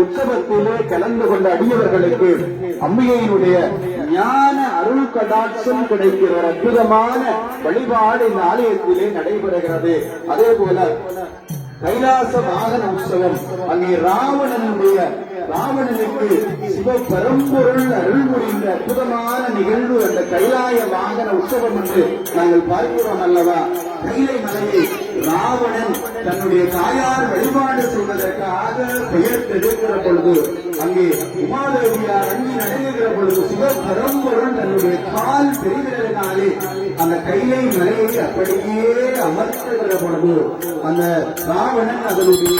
உற்சவத்திலே கலந்து கொண்ட அடியவர்களுக்கு அம்பிகையினுடைய ஞான அருள் கடாட்சம் கிடைக்கிற ஒரு அற்புதமான வழிபாடு இந்த ஆலயத்திலே நடைபெறுகிறது. அதே போல கைலாச வாகன உற்சவம், அங்கே ராவணனுக்கு சிவ பரம்பொருள் அருள் புரிந்த அற்புதமான நிகழ்வு அந்த கைலாய வாகன உற்சவம் என்று நாங்கள் பார்க்கிறோம் அல்லவா. கைலை மலையை ராவணன் தன்னுடைய தாயார் வழிபாடு செய்வதற்காக பெயர் தெடுக்கிற பொழுது, அங்கே உமாதேவியார் அங்கி நடைபெறுகிற பொழுது சிவ பரம்பொருள் தன்னுடைய கால் பெரிவிரலினாலே அந்த கைலை மலையை அப்படியே அமர்த்துகிற பொழுது அந்த ராவணன் அதனுடைய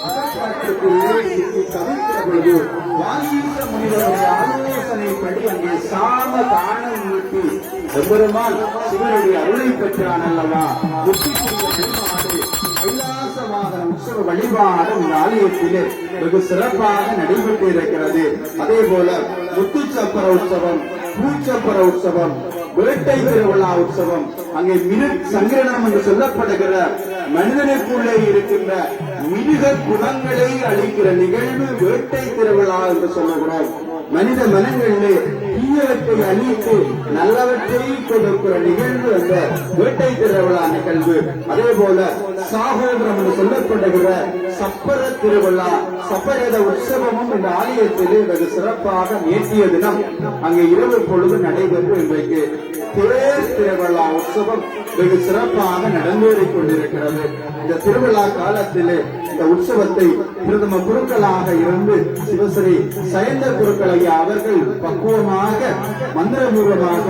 அகப்பாட்டுக்குள்ளே தவிர்க்கிற பொழுது வாகீச முனிவருடைய ஆலோசனைப்படி அங்கே சாம தானம் ஊட்டி எம்பெருமான் சிவனுடைய அருளை பெற்றான் அல்லவா. கைலாச வாகன உற்சவ வழிபாடு இந்த ஆலயத்திலே வெகு சிறப்பாக நடைபெற்று இருக்கிறது. அதே போல முத்துச்சப்பர உற்சவம், பூச்சப்பர உற்சவம், வேட்டை திருவிழா உற்சவம், அங்கே மிருக் சங்கிரணம் என்று சொல்லப்படுகிற மனிதனுக்குள்ளே இருக்கின்ற மிருக குணங்களை அளிக்கிற நிகழ்வு வேட்டை திருவிழா என்று சொல்லுகிறோம். மனித மனங்களிலே தீயவற்றை அழித்து நல்லவற்றை கொடுக்கிற நிகழ்வு அந்த வேட்டை திருவிழா நிகழ்வு. அதே போல சாகோதரம் என்று சொல்லப்படுகிற சப்பர திருவிழா, சப்பரத உற்சவமும் இந்த ஆலயத்திலே வெகு சிறப்பாக நேற்றைய தினம் அங்கே இரவு பொழுது நடைபெற்று இன்றைக்கு தேர் திருவிழா உற்சவம் வெகு சிறப்பாக நடந்தேறிக் கொண்டிருக்கிறது. இந்த திருவிழா காலத்திலே இந்த உற்சவத்தை பிரதம குருக்களாக இருந்து சிவஸ்ரீ சயந்த குருக்களை அவர்கள் பக்குவமாக மந்திரபூர்வமாக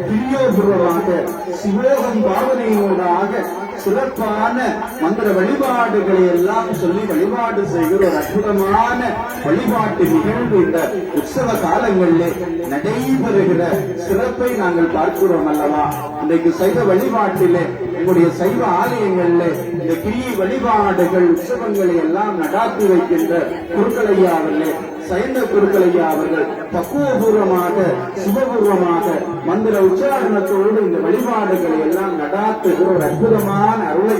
திரியோபூர்வமாக சிவோகம் பாவனையோடாக சிறப்பான மந்திர வழிபாடுகளை எல்லாம் சொல்லி வழிபாடு செய்கிற ஒரு அற்புதமான வழிபாட்டு நிகழ்வு இந்த உற்சவ காலங்களிலே நடைபெறுகிற சிறப்பை நாங்கள் பார்க்கிறோம் அல்லவா. இன்றைக்கு சைவ வழிபாட்டிலே எங்களுடைய சைவ ஆலயங்களிலே இந்த கிரியை வழிபாடுகள் உற்சவங்களை எல்லாம் நடாத்தி வைக்கின்ற குருக்களையா அவர்களே, சைந்த குருக்களையா அவர்கள் பக்குவபூர்வமாக சிவபூர்வமாக மந்திர உச்சாரணத்தோடு இந்த வழிபாடுகளை எல்லாம் நடாத்துகிற ஒரு அற்புதமான அருளை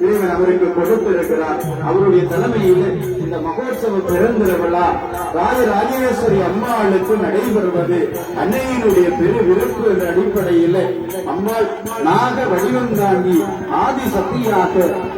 இறைவன் அவருக்கு கொடுத்திருக்கிறார். அவருடைய தலைமையில் இந்த மகோத்சவ பெருந்திருவிழா ராஜராஜேஸ்வரி அம்மாளுக்கு நடைபெறுவது அன்னையினுடைய பெரு விருப்பு என்ற அடிப்படையில் அம்மாள் நாக வடிவம் தாண்டி ஆதி சக்தியாக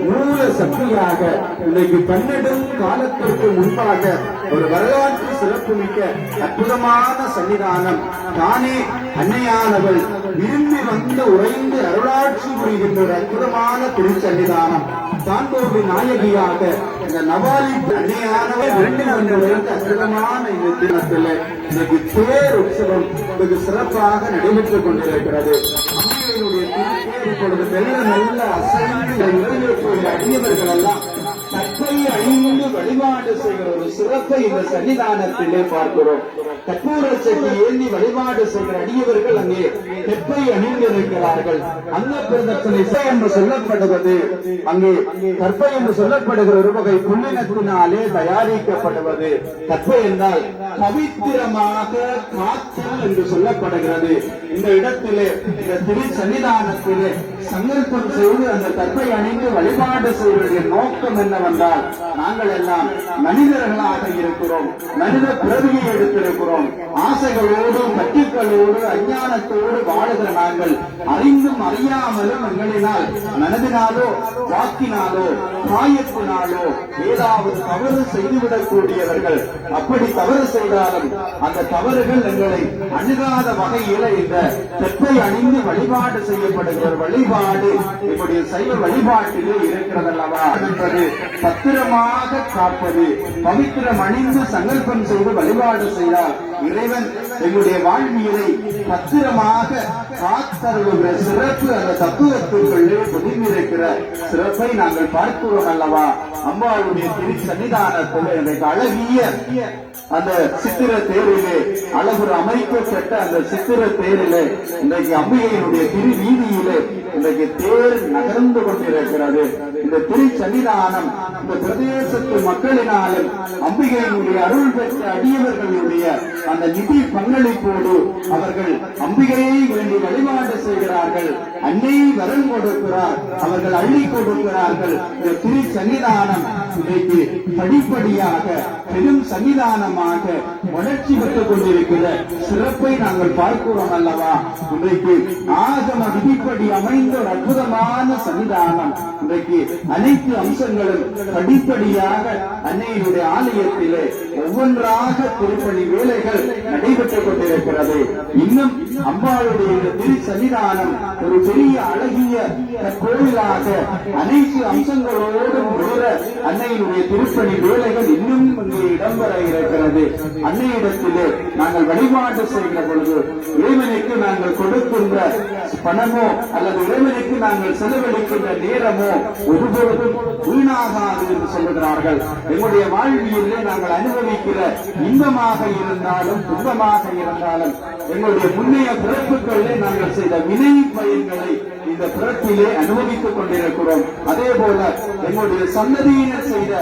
மூல சக்தியாக இன்றைக்கு 12 காலத்திற்கு முன்பாக ஒரு வரலாற்று சிறப்புமிக்க அற்புதமான சன்னிதானம் தானே அன்னையானவள் விரும்பி வந்து உறைந்து அருளாட்சி புரிகின்ற ஒரு அற்புதமான திருச்சன்னிதானம். தாண்டோவி நாயகியாக இந்த நவாலி அன்னையானவள் விரும்பி வந்து உறைந்த அற்புதமான இந்த தினத்தில் இன்னைக்கு தேர் உற்சவம் வெகு சிறப்பாக நடைபெற்றுக் கொண்டிருக்கிறது. அம்மையினுடைய திருப்பேர் இப்பொழுது நல்ல அசைந்து அடியவர்கள் எல்லாம் கற்பை அணிந்து வழிபாடு செய்கிற ஒரு சிறப்பை இந்த சன்னிதானத்திலே பார்க்கிறோம். கற்பூர சக்தி ஏந்தி வழிபாடு செய்கிற அடியவர்கள் அங்கே கற்பை அணிந்திருக்கிறார்கள். அந்த பிரதட்சணை என்று சொல்லப்படுவது அங்கே கற்பை என்று சொல்லப்படுகிற ஒரு வகை புண்ணியத்தினாலே தயாரிக்கப்படுவது. கற்பை என்றால் பவித்திரமாக காத்தல் என்று சொல்லப்படுகிறது. இந்த இடத்திலே இந்த திரு சன்னிதானத்திலே சங்கல்பம் செய்து அந்த கற்பை அணிந்து வழிபாடு செய்வதற்கு நோக்கம் என்னவென்றால், நாங்கள் எல்லாம் மனிதர்களாக இருக்கிறோம், மனித பிறவியை எடுத்திருக்கிறோம், ஆசைகளோடு கட்டிக்களோடு அஞ்ஞானத்தோடு வாழுகிற நாங்கள் அறிந்தும் அறியாமலும் எங்களினால் மனதினாலோ வாக்கினாலோ காயத்தினாலோ ஏதாவது தவறு செய்துவிடக்கூடியவர்கள். அப்படி தவறு செய்தாலும் அந்த தவறுகள் எங்களை அணுகாத வகையில இந்த கற்பை அணிந்து வழிபாடு செய்யப்படுகிற வழிபாடு இப்படி சைவ வழிபாட்டிலே இருக்கிறதல்லவா என்பது பத்திரமாக காப்பது. பவித்திரம் அணிந்து சங்கல்பம் செய்து வழிபாடு செய்தால் இறைவன் எங்களுடைய வாழ்வியலை பத்திரமாக காத்தருகிற சிறப்பு அந்த தத்துவத்துக்குள்ளே பொதுங்கியிருக்கிற சிறப்பை நாங்கள் பார்க்கிறோம் அல்லவா. அம்பாளுடைய திரு சன்னிதானத்தில் இன்றைக்கு அழகிய அந்த சித்திர தேரிலே அழகு அமைக்கப்பட்ட அந்த சித்திர தேரிலே இன்றைக்கு அம்பிகையினுடைய திரு வீதியிலே இன்றைக்கு தேர் நகர்ந்து கொண்டிருக்கிறது. இந்த திருச்சன்னிதானம் இந்த பிரதேசத்து மக்களினாலும் அம்பிகையினுடைய அருள் பெற்ற அடியவர்களுடைய அந்த நிதி பங்களிப்போடு அவர்கள் அம்பிகையை வேண்டி வழிபாடு செய்கிறார்கள். அன்னையை வரம் கொடுக்கிறார், அவர்கள் அள்ளி கொடுக்கிறார்கள். இந்த திருச்சன்னிதானம் இன்றைக்கு படிப்படியாக பெரும் சன்னிதானமாக வளர்ச்சி பெற்றுக் கொண்டிருக்கிற சிறப்பை நாங்கள் பார்க்கிறோம் அல்லவா. இன்றைக்கு ஆகம விதிப்படி அமைந்த ஒரு அற்புதமான சன்னிதானம். இன்றைக்கு அனைத்து அம்சங்களும் படிப்படியாக அன்னையினுடைய ஆலயத்திலே ஒவ்வொன்றாக திருப்பணி வேலைகள் நடைபெற்றுக் கொண்டிருக்கிறது. இன்னும் அம்பாளுடைய திரு சன்னிதானம் ஒரு பெரிய அழகிய கோயிலாக அனைத்து அம்சங்களோடு முடிகிற அன்னையினுடைய திருப்பணி வேலைகள் இன்னும் இங்கே இடம்பெற இருக்கிறது. அன்னையிடத்திலே நாங்கள் வழிபாடு செய்கிற பொழுது இறைவனுக்கு நாங்கள் கொடுக்கின்ற பணமோ அல்லது இறைவனுக்கு நாங்கள் செலவழிக்கின்ற நேரமோ ஒருபொழுதும் வீணாகாது என்று சொல்லுகிறார்கள். எங்களுடைய வாழ்வியலே நாங்கள் அனுபவிக்கிற இன்பமாக இருந்தாலும் துன்பமாக இருந்தாலும் எங்களுடைய முன்னைய பிறப்புகளிலே நாங்கள் செய்த வினை பயன்களை இந்த பிறப்பிலே அனுபவித்துக் கொண்டிருக்கிறோம். அதே போல எங்களுடைய சந்ததியினர் செய்த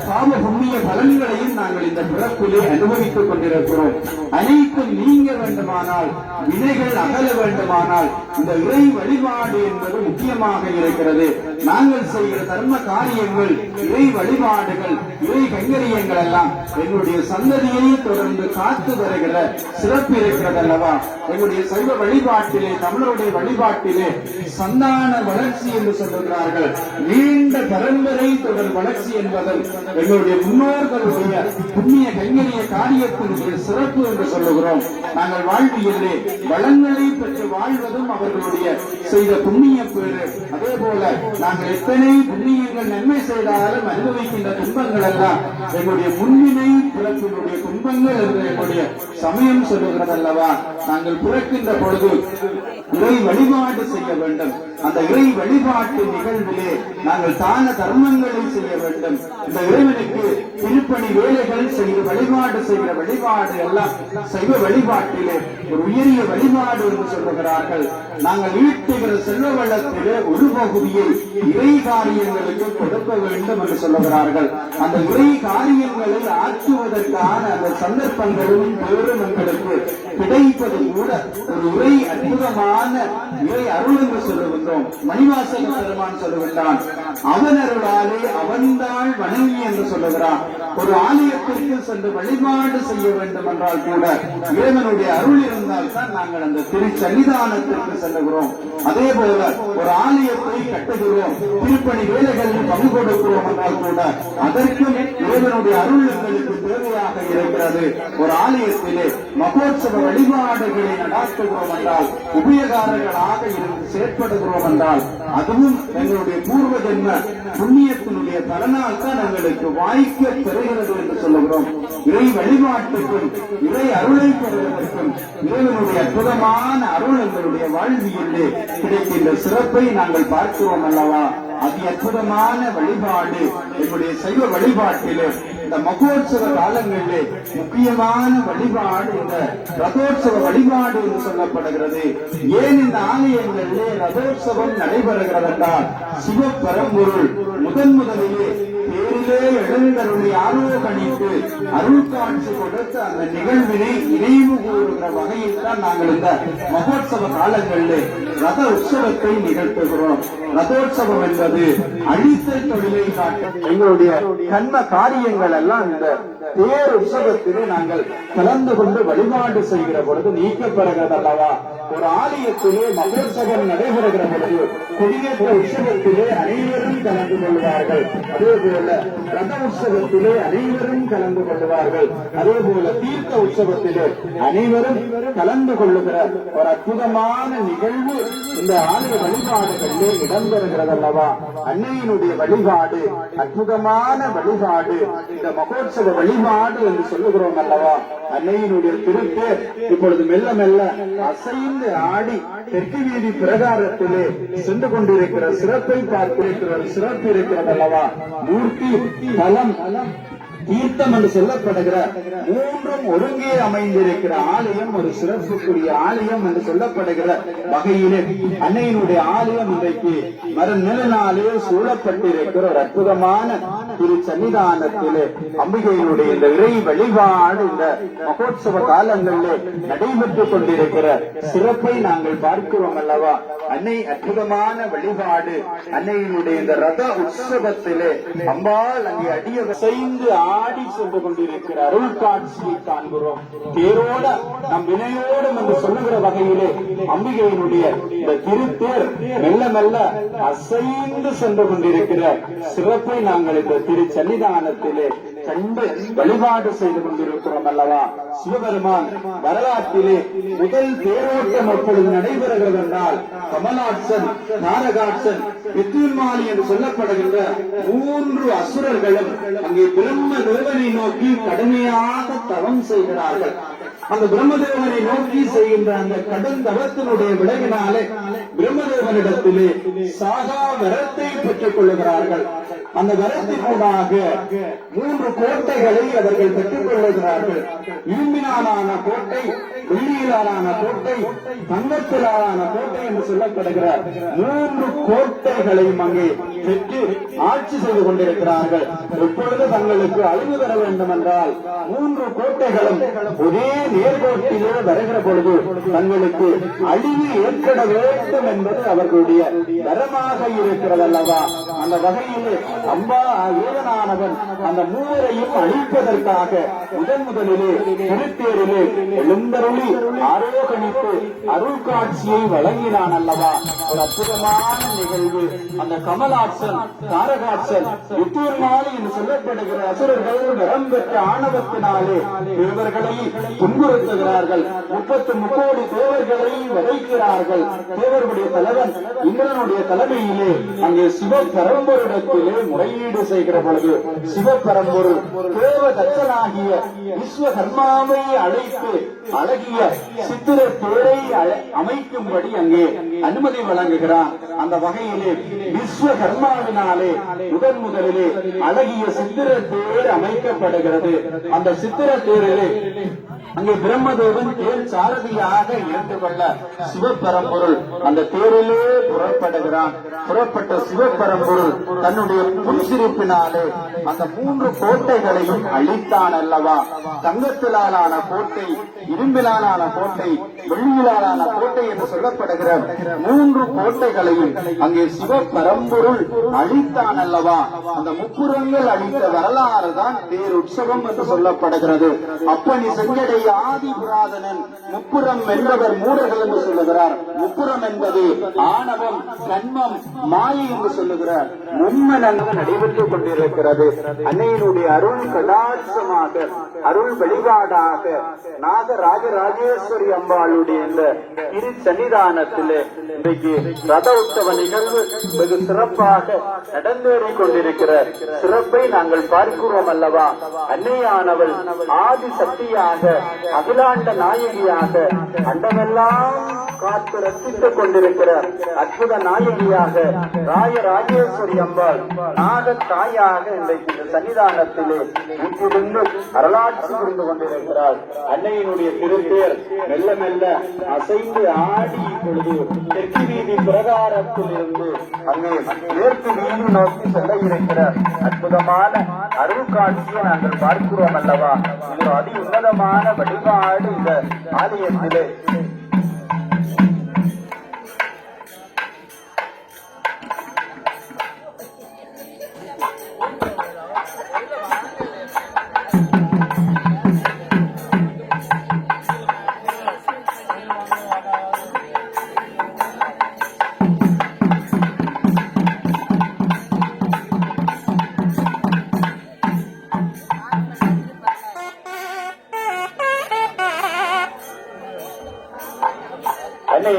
பாவ புண்ணிய பலன்களையும் நாங்கள் இந்த பிறப்பிலே அனுபவித்துக் கொண்டிருக்கிறோம். அனைத்தும் நீங்க வேண்டுமானால், வினைகள் அகல வேண்டுமானால் இந்த இறை வழிபாடு என்பது முக்கியமாக இருக்கிறது. நாங்கள் செய்கிற தர்ம காரியங்கள், இறை வழிபாடுகள், இறை கைங்கரியங்கள் எல்லாம் எங்களுடைய சந்ததியை தொடர்ந்து காத்து வருகிற சிறப்பு இருக்கிறது அல்லவா. எங்களுடைய சைவ வழிபாட்டிலே, தமிழருடைய வழிபாட்டிலே சந்தான வளர்ச்சி என்று சொல்லுகிறார்கள். நீண்ட பரம்பரை தொடர் வளர்ச்சி என்பதன் எங்களுடைய முன்னோர்களுடைய புண்ணிய கைங்கரிய காரியத்தினுடைய சிறப்பு என்று சொல்லுகிறோம். நாங்கள் வாழ்வியலே வளங்களை பெற்று வாழ்வதும் அவர்களுடைய செய்த புண்ணிய பேரு. அதே போல நாங்கள் எத்தனை புண்ணியங்கள் நன்மை செய்தாலும் அனுபவிக்கின்ற துன்பங்கள் எல்லாம் எங்களுடைய முன்னினை பிறப்பினுடைய துன்பங்கள் என்று எங்களுடைய சமயம் சொல்லுகிறது அல்லவா. நாங்கள் பிறக்கின்ற பொழுது இறை வழிபாடு செய்ய வேண்டும். அந்த இறை வழிபாட்டு நிகழ்விலே நாங்கள் தான தர்மங்களை செய்ய வேண்டும். இந்த இறைவனுக்கு திருப்பணி வேலைகள் செய்கிற வழிபாடு செய்கிற வழிபாடு எல்லாம் சைவ வழிபாட்டிலே ஒரு உயரிய வழிபாடு என்று சொல்லுகிறார்கள். நாங்கள் ஈட்டுகிற செல்வ வளத்திலே ஒரு பகுதியை இறை காரியங்களுக்கு கொடுக்க வேண்டும் என்று சொல்லுகிறார்கள். அந்த இறை காரியங்களை ஆற்றுவதற்கான அந்த சந்தர்ப்பங்களும் பேரும் எங்களுக்கு கிடைப்பது கூட ஒரு இறை அற்புதமான இறை அருள் என்று சொல்லுகின்றோம். மணிவாசக பெருமான் சொல்லுகின்றான், அவன் அருளாலே அவன்தாள் வணங்கி என்று சொல்லுகிறான். ஒரு ஆலயத்திற்கு சென்று வழிபாடு செய்ய வேண்டும் என்றால் கூட இறைவனுடைய அருள் இருந்தால் தான் நாங்கள் அந்த திருச்சன்னிதானத்திற்கு செல்லுகிறோம். அதே போல ஒரு ஆலயத்தை கட்டுகிறோம், திருப்பணி வேலைகளில் பங்கு கொடுக்கிறோம் என்றால் கூட அதற்கும் இறைவனுடைய அருள் எங்களுக்கு தேவையாக இருக்கிறது. ஒரு ஆலயத்திலே மகோற்சவ வழிபாடுகளை நடாத்துகிறோம் என்றால், உபயகாரர்களாக இருந்து செயற்படுகிறோம் என்றால் அதுவும் எங்களுடைய பூர்வ ஜென்ம புண்ணியத்தினுடைய பலனால் தான் எங்களுக்கு வாய்க்க பெறுகிறது என்று சொல்லுகிறோம். இறை வழிபாட்டுக்கும் இறை அருளை பெறுவதற்கும் இறைவனுடைய அற்புதமான அருள் எங்களுடைய வாழ்வியலே கிடைக்கின்ற சிறப்பை நாங்கள் பார்க்கிறோம் அல்லவா. அதி அற்புதமான வழிபாடு எங்களுடைய சைவ வழிபாட்டிலே இந்த மகோற்சவ காலங்களிலே முக்கியமான வழிபாடு இந்த ரதோற்சவ வழிபாடு என்று சொல்லப்படுகிறது. ஏன் இந்த ஆலயங்களிலே ரதோற்சவம் நடைபெறுகிறது என்றால், சிவபரம்பொருள் முதலிலே பேரிலே எழுந்தருடைய ஆரோகணித்து அருள் காட்சி கொடுத்த அந்த நிகழ்வினை நினைவு கூறுகிற வகையில் தான் நாங்கள் இந்த மகோற்சவ காலங்களிலே ரத உற்சவத்தை நிகழ்த்துகிறோம். ரதோற்சவம் என்பது அழித்தல் தொழிலை காட்ட எங்களுடைய கர்ம காரியங்கள் எல்லாம் இந்த தேர் உற்சவத்திலே நாங்கள் கலந்து கொண்டு வழிபாடு செய்கிற பொழுது நீக்கப்படுகிறது அல்லவா. ஒரு ஆலயத்திலே மகோற்சவம் நடைபெறுகிற பொழுது கொடியேற்ற உற்சவத்திலே அனைவரும் கலந்து கொள்வார்கள். அதே போல ரத உற்சவத்திலே அனைவரும் கலந்து கொள்வார்கள். அதே போல தீர்த்த உற்சவத்திலே அனைவரும் கலந்து கொள்ளுகிற ஒரு அற்புதமான நிகழ்வு இந்த ஆலய வழிபாடுகளிலே இடம்பெறுகிறது அல்லவா. அன்னையினுடைய வழிபாடு அற்புதமான வழிபாடு, இந்த மகோற்சவ வழிபாடு என்று சொல்லுகிறோம் அல்லவா. அன்னையினுடைய திருப்பேர் இப்பொழுது மெல்ல மெல்ல அசைந்து ஆடி தெற்கு வீதி பிரகாரத்திலே சென்று கொண்டிருக்கிற சிறப்பை பார்த்திருக்கிற சிறப்பு இருக்கிறது அல்லவா. மூர்த்தி தலம் தீர்த்தம் என்று சொல்லப்படுகிற மூன்றும் ஒருங்கே அமைந்திருக்கிற ஆலயம் ஒரு சிறப்புக்குரிய ஆலயம் என்று சொல்லப்படுகிற வகையிலே அன்னையினுடைய ஆலயம் இன்றைக்கு மறுநிலையினாலே சூழப்பட்டிருக்கிற ஒரு அற்புதமான திரு சன்னிதானத்திலே அம்பிகையினுடைய இந்த இறை வழிபாடு இந்த மகோத்சவ காலங்களிலே நடைபெற்றுக் கொண்டிருக்கிற சிறப்பை நாங்கள் பார்க்கிறோம் அல்லவா. அன்னை அற்புதமான வழிபாடு. அன்னையினுடைய இந்த ரத உற்சவத்திலே அம்பாள் அங்கே அடியசைந்து ஆடி சென்று கொண்டிருக்கிற அருள் காட்சியை காண்கிறோம். தேரோட நம் வினையோடும் என்று சொல்லுகிற வகையிலே அம்பிகையினுடைய இந்த திருத்தேர் மெல்ல மெல்ல அசைந்து சென்று கொண்டிருக்கிற சிறப்பை நாங்கள் இந்த திரு சன்னிதானத்திலே கண்டு வழிபாடு செய்து கொண்டிருக்கிறோம் அல்லவா. சிவபெருமான் வரலாற்றிலே முதல் தேரோட்டம் எப்பொழுது நடைபெறுகிறது என்றால் கமலாட்சன், நாரகாட்சன், வித்யுன்மாலி என்று சொல்லப்படுகின்ற 3 அசுரர்களும் அங்கே பிரம்ம தேவனை நோக்கி கடுமையாக தவம் செய்கிறார்கள். அந்த பிரம்மதேவனை நோக்கி செய்கின்ற அந்த கடும் தவத்தினுடைய விளைவினாலே பிரம்மதேவனிடத்திலே சாகா வரத்தை பெற்றுக் கொள்ளுகிறார்கள். அந்த வரத்தினூடாக 3 கோட்டைகளை அவர்கள் பெற்றுக் கொள்ளுகிறார்கள். இரும்பினாலான கோட்டை, வெள்ளியிலான கோட்டை, தங்கத்திலான கோட்டை என்று சொல்லப்படுகிற 3 கோட்டைகளையும் அங்கே பெற்று ஆட்சி செய்து கொண்டிருக்கிறார்கள். எப்பொழுது தங்களுக்கு அழிவு தர வேண்டும் என்றால் 3 கோட்டைகளும் ஒரே நேர்கோட்டிலே வருகிற பொழுது தங்களுக்கு அழிவு ஏற்பட வேண்டும் என்பது அவர்களுடைய வரமாக இருக்கிறது அல்லவா. அந்த வகையில் அம்பா ஏவனானவன் அந்த 3ஐயும் அழிப்பதற்காக முதலிலே திருத்தேரிலே எழுந்தருளி ஆரோகணித்து அருள் காட்சியை வழங்கினான் அல்லவா. ஒரு அற்புதமான நிகழ்வு. அந்த கமலாட்சன், தாரகாட்சன், வித்தூர்மாலி என்று சொல்லப்படுகிற அசுரர்கள் வரம் பெற்ற ஆணவத்தினாலே தேவர்களை துன்புறுத்துகிறார்கள். 33 கோடி தேவர்களை வதைக்கிறார்கள். தேவர்களுடைய தலைவன் இந்திரனுடைய தலைமையிலே அங்கே சிவபரம்பொருடத்திலே முறையீடு செய்கிற பொழுது சிவபரம்பொருள் தேவ தச்சனாகிய விஸ்வகர்மாவை அழைத்து அழகிய சித்திர தேரை அமைக்கும்படி அங்கே அனுமதி வழங்குகிறான். அந்த வகையிலே விஸ்வகர்மாவினாலே முதலிலே அழகிய சித்திர தேர் அமைக்கப்படுகிறது. அந்த சித்திர தேரிலே அங்கே பிரம்மதேவன் தேர் சாரதியாக இருந்து கொள்ள சிவபரம்பொருள் அந்த தேரிலே புறப்படுகிறான். புறப்பட்ட சிவபரம்பொருள் தன்னுடைய புன்சிரிப்பினாலே அந்த 3 கோட்டைகளையும் அழித்தான் அல்லவா. தங்கத்திலான கோட்டை, இரும்பிலான கோட்டை, வெள்ளியிலான கோட்டை என்று சொல்லப்படுகிற 3 கோட்டைகளையும் அங்கே சிவபரம்பொருள் அழித்தான் அல்லவா. அந்த முப்புறங்கள் அழித்த வரலாறு தான் தேர் உற்சவம் என்று சொல்லப்படுகிறது. அப்பனி செஞ்சடை ஆதி புராதனன் முப்புறம் வென்றவர் மூடர்கள் என்று சொல்லுகிறார். முப்புறம் என்பது ஆணவம், கண்மம், மாயை என்று சொல்லுகிறார். மும்மனங்கள் நடைபெற்றுக் கொண்டிருக்கிறது. அன்னையினுடைய அருள் கடாட்சமாக, அருள் வழிபாடாக நாகராஜராஜேஸ்வரி அம்பாளுடைய இந்த இரு சன்னிதானத்திலே இன்றைக்கு ரத உற்சவ நிகழ்வு வெகு சிறப்பாக நடந்தேறிக் கொண்டிருக்கிற சிறப்பை நாங்கள் பார்க்கிறோம் அல்லவா. அன்னையானவள் ஆதி சக்தியாக, அகிலாண்ட நாயகியாக, அண்டமெல்லாம் காத்து ரசித்துக் கொண்டிருக்கிற அற்புத நாயகியாக ராஜராஜேஸ்வரி அம்பாள் நாக தாயாக இன்றைக்கு இந்த சன்னிதானத்திலே வீட்டிலிருந்து அருளாட்சி புரிந்து கொண்டிருக்கிறார். அன்னையினுடைய திருத்தேர் மெல்ல மெல்ல அசைந்து ஆடி பொழுது தெற்கு வீதி பிரகாரத்தில் இருந்து அங்கே மேற்கு வீதி நோக்கி செல்ல இருக்கிற அற்புதமான அருள் காட்சியை நாங்கள் பார்க்கிறோம் அல்லவா. இது அதி உன்னதமான வழிபாடு இந்த ஆலயத்திலே. அன்னை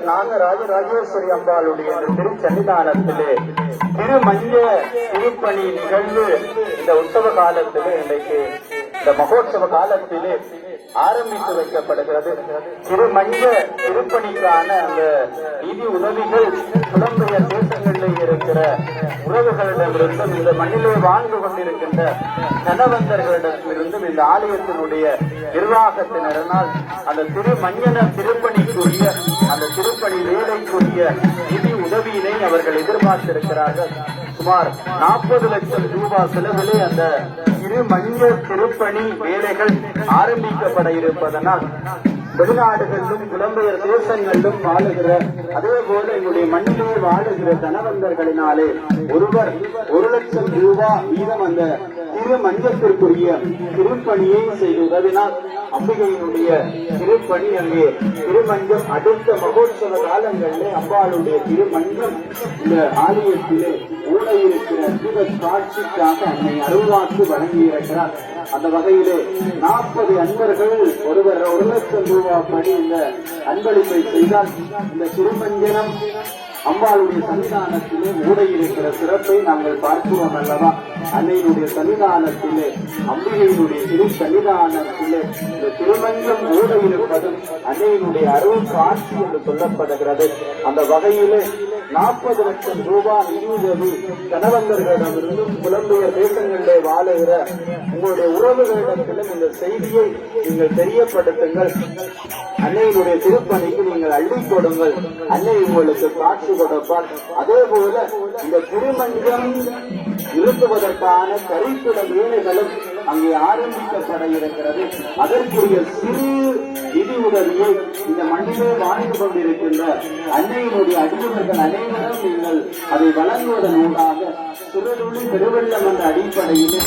நாகராஜராஜேஸ்வரி அம்பாளுடைய திருச்சன்னிதானத்திலே திருமஞ்ச திருப்பணி நிகழ்வு இந்த உற்சவ காலத்திலே இன்றைக்கு இந்த மகோத்சவ காலத்திலே ஆரம்பித்து வைக்கப்படுகிறது. திருமஞ்ச திருப்பணிக்கான அந்த நிதி உதவிகள் புலம்பெயர் தேசங்களில் இருக்கிற உறவுகளிடமிருந்தும் இந்த மண்ணிலே வாழ்ந்து கொண்டிருக்கின்ற தனவந்தர்களிடமிருந்தும் இந்த ஆலயத்தினுடைய நிர்வாகத்தினரால் அந்த திருமஞ்சன திருப்பணிக்குரிய அந்த திருப்பணி வேலைக்குரிய நிதி உதவியினை அவர்கள் எதிர்பார்த்திருக்கிறார்கள். சுமார் 40 லட்சம் ரூபாய் செலவிலே அந்த திருமஞ்ச திருப்பணி வேலைகள் ஆரம்பிக்கப்பட இருப்பதனால் வெளிநாடுகளிலும் புலம்பெயர் தேசங்களிலும் வாழுகிற அதே போல எங்களுடைய மண்ணிலே வாழுகிற தனவந்தர்களினாலே ஒருவர் 1 லட்சம் ரூபாய் வீதம் அந்த திருமஞ்சத்திற்குரிய திருப்பணியை செய்து உதவினால் அம்பிகையினுடைய திருப்பணி அங்கே திருமஞ்சம் அடுத்த மகோத்சவ காலங்களிலே அம்பாளுடைய திருமஞ்சம் இந்த ஆலயத்திலே ஊட இருக்கிற அற்புத காட்சிக்காக அன்னை அருள்வாக்கு வழங்கியிருக்கிறார். அந்த வகையிலே 40 அன்பர்கள் ஒருவர் 1 லட்சம் ரூபாய் படி இந்த அன்பளிப்பை செய்தால் இந்த திருமஞ்சனம் அம்பாளுடைய சன்னிதானத்திலே ஊடையிருக்கிற சிறப்பை நாங்கள் பார்க்கிறோம் அல்லவா? அன்னையினுடைய சன்னிதானத்திலே அம்பிகையினுடைய திரு சன்னிதானத்திலே இந்த திருமஞ்சம் ஊடையிருப்பதும் அன்னையினுடைய அருள் காட்சி என்று சொல்லப்படுகிறது. அந்த வகையிலே 40 லட்சம் ரூபாய் நிதியுதவி கணவந்தர்களிடமிருந்தும் புலம்பெயர் தேசங்களிலே வாழுகிற உங்களுடைய உறவுகளிடத்திலும் இந்த செய்தியை நீங்கள் தெரியப்படுத்துங்கள். அன்னையினுடைய திருப்பணிக்கு நீங்கள் அள்ளிக் கொடுங்கள். அன்னை உங்களுக்கு காட்சி கொடுப்பார். அதே போல இந்த திருமஞ்சம் நிறுத்துவதற்கான கரிப்பிட வேலைகளும் அங்கே ஆரம்பிக்கப்பட இருக்கிறது. அதற்குரிய சிறு நிதி உதவியை இந்த மண்ணிலே வாழ்ந்து கொண்டிருக்கின்ற அன்னையினுடைய அடியவர்கள் அனைவரும் நீங்கள் அதை வழங்குவதன் ஊடாக சிறுதுளி பெருவெள்ளம் என்ற அடிப்படையில்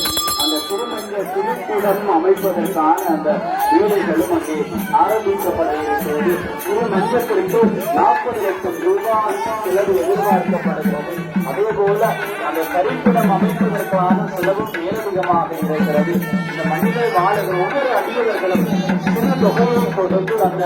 அந்த திருமஞ்ச திருக்கூடம் அமைப்பதற்கான அந்த வேலைகளும் அங்கே ஆரம்பிக்கப்பட இருக்கிறது. திருமஞ்சத்திற்கு 40 லட்சம் ரூபாய் செலவு எதிர்பார்க்கப்படுகிறது. அதே போல அந்த கரிப்பிடம் அமைப்பதற்கான செலவும் மேலதிகமாக இருக்கிறது. இந்த மண்ணிலே வாழுகிற ஒவ்வொரு அடியவர்களும் சிறு தொகையை கொடுத்து அந்த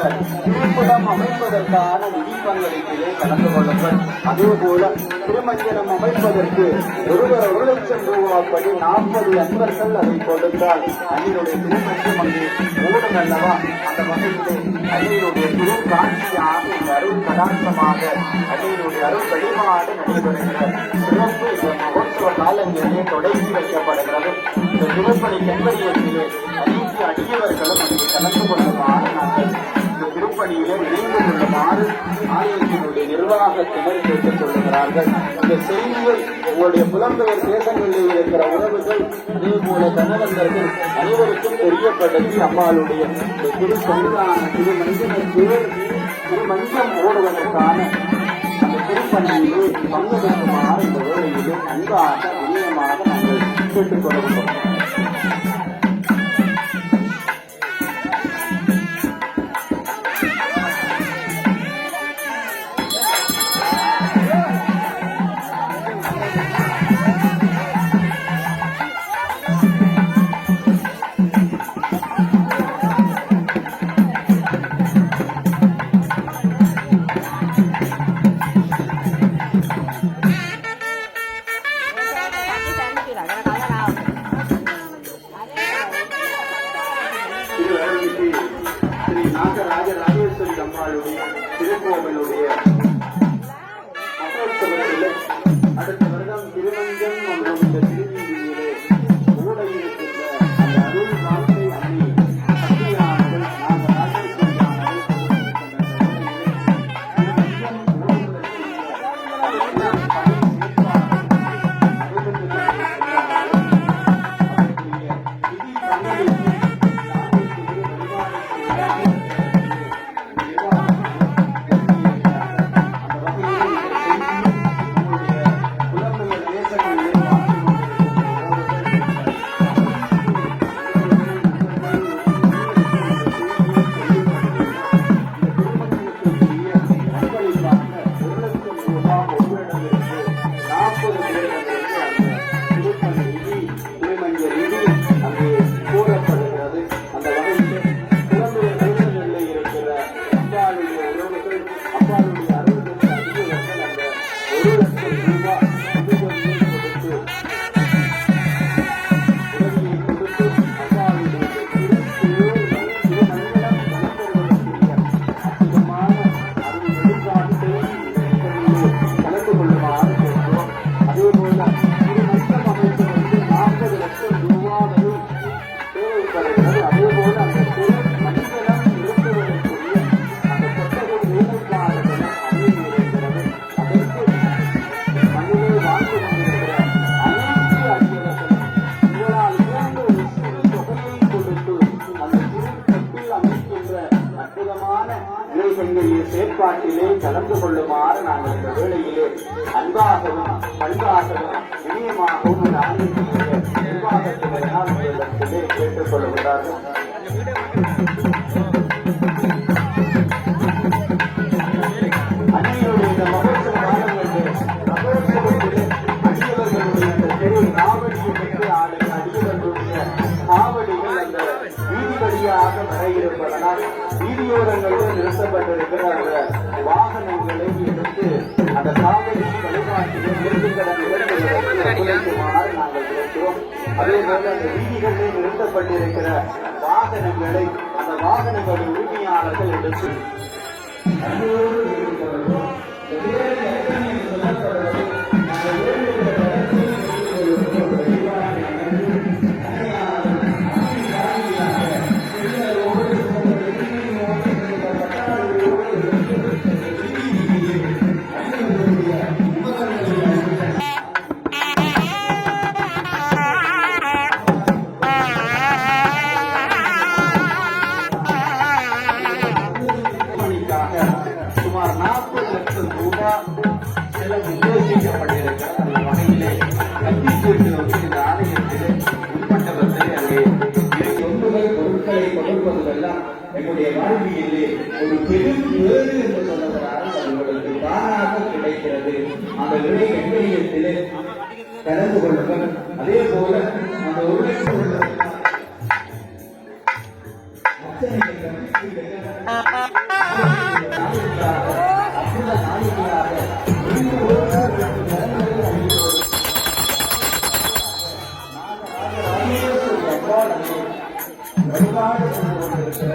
திருப்பிடம் அமைப்பதற்கான நிதி பங்களிப்பிலே கலந்து கொள்ளுங்கள். அதே போல திருமஞ்சனம் அமைப்பதற்கு ஒருவர் 1 லட்சம் ரூபாய் படி 40 அன்பர்கள் அதை கொடுத்தால் அன்னையுடைய திருமஞ்சம் அங்கே ஓடும் அல்லவா? அந்த வகையிலே அன்னையுடைய திரு காட்சியாக இந்த அருள் கடாட்சமாக அன்னையுடைய அருள் வழிபாடு நடைபெறுகிற சிறப்பு இந்த மகோத்சவ காலங்களிலே தொடங்கி வைக்கப்படுகிறது. இந்த திருப்பணி செம்பரியத்திலே அனைத்து அடியவர்களும் அங்கே கலந்து கொள்ளுமாறு நாங்கள் இந்த திருப்பணியிலே இணைந்து கொள்ளுமாறு ஆலயத்தினுடைய நிர்வாகத்தினர் கேட்டுக் கொள்ளுகிறார்கள். இந்த செய்தியை உங்களுடைய புலம்பெயர் தேசங்களில் இருக்கிற உறவுகள் அதே போல தனவந்தர்கள் அனைவருக்கும் தெரியப்படுத்தி அம்மாளுடைய திருப்பணிதான திருமஞ்சம் ஓடுவதற்கான அந்த திருப்பணியிலே பங்கு பெற்றுமாறு இந்த வேளையிலே அன்பாக இணையமாக நாங்கள் கேட்டுக் கொள்கிறோம். ஸ்ரீ நாகராஜராஜேஸ்வரி அம்மாளுடைய திருக்கோவிலுடைய மகோத்சவத்திலே அடுத்த வருடம் திருமஞ்சம் மற்றும் இந்த திருநீதியிலே கூட இருக்கின்ற அந்த அருள் வாழ்க்கை அன்னை சக்தியானவள் நாகராஜேஸ்வரியானவள் எங்களுடைய செயற்பாட்டிலே கலந்து கொள்ளுமாறு நாங்கள் இந்த வேளையிலே அன்பாகவும் பண்பாகவும் இனியமாகவும் இந்த ஆலயத்தினுடைய நிர்வாகத்தினால் உங்களிடத்திலே கேட்டுக் கொள்ளுகிறார்கள். அன்னையுடைய இந்த மகோத்சவ காலங்களிலே மகோத்சவத்திலே அடியவர்களுடைய அந்த தெரு காவடியை பெற்று ஆளும் அடியவர்களுடைய காவடிகள் அந்த வீதி வழியாக வர இருப்பதனால் வீதியோரங்களில் நிறுத்தப்பட்டிருக்கிற அந்த வாகனங்களை எடுத்து அந்த காவடி வழிபாட்டிலே நிறுத்துக்கடன் ஒத்துழைக்குமாறு நாங்கள் கேட்கிறோம். அதே போல அந்த வீதிகளில் நிறுத்தப்பட்டிருக்கிற வாகனங்களை அந்த வாகனங்களின் உரிமையாளர்கள் எடுத்து சுமார் 40 லட்சம் ரூபாய் செலவு உத்தேசிக்கப்பட்டிருக்கிற அந்த வகையிலே கல்விச்சீட்டு வந்து இந்த ஆலயத்திலே உள்மண்டபத்திலே அங்கே சொந்துகள் பொருட்களை கொடுப்பதெல்லாம் எங்களுடைய வாழ்வியலே ஒரு பெரும் வேறு என்று சொல்லப்படாமல் அது உங்களுக்கு தானாக கிடைக்கிறது. அந்த விடை எங்களிடத்திலே கலந்து கொள்ளுங்கள். அதே போல அந்த ஒரு வழிபாடு செய்து கொண்டிருக்கிற